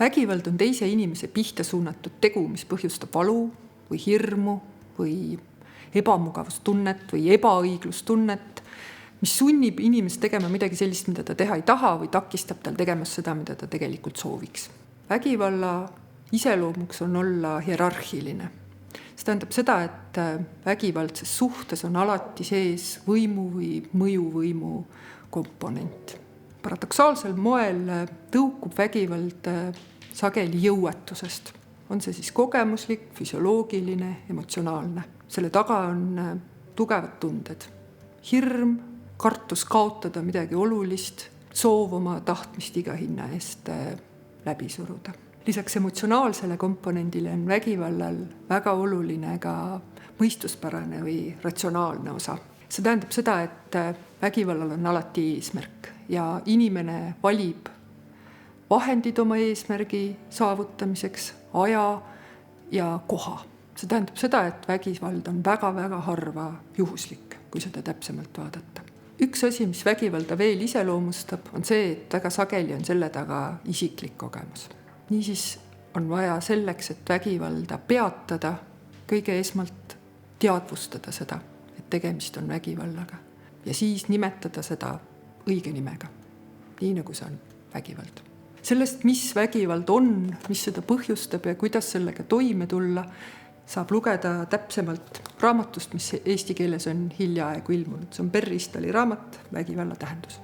Vägivald on teise inimese pihta suunatud tegu, mis põhjustab valu või hirmu või ebamugavustunnet või ebaõiglustunnet, mis sunnib inimest tegema midagi sellist, mida ta teha ei taha või takistab tal tegemas seda, mida ta tegelikult sooviks. Vägivalla iseloomuks on olla hierarhiline. See tähendab seda, et vägivaldses suhtes on alati sees võimu või mõjuvõimu komponent. Paradoksaalsel moel tõukub vägivald sageli jõuetusest. On see siis kogemuslik, füsioloogiline, emotsionaalne. Selle taga on tugevad tunded. Hirm, kartus kaotada midagi olulist, soov oma tahtmist iga hinna eest läbi suruda. Lisaks emotsionaalsele komponendile on vägivallal väga oluline ka mõistuspärane või ratsionaalne osa. See tähendab seda, et vägivallal on alati eesmärk ja inimene valib vahendid oma eesmärgi saavutamiseks, aja ja koha. See tähendab seda, et vägivald on väga-väga harva juhuslik, kui seda täpsemalt vaadata. Üks asi, mis vägivalda veel iseloomustab, on see, et väga sageli on selle taga isiklik kogemus. Niisiis on vaja selleks, et vägivalda peatada, kõige esmalt teadvustada seda, et tegemist on vägivallaga ja siis nimetada seda õige nimega, nii nagu see on vägivald. Sellest, mis vägivald on, mis seda põhjustab ja kuidas sellega toime tulla, saab lugeda täpsemalt raamatust, mis eesti keeles on hiljaaegu ilmunud. See on Perry Stali raamat Vägivalla tähendus.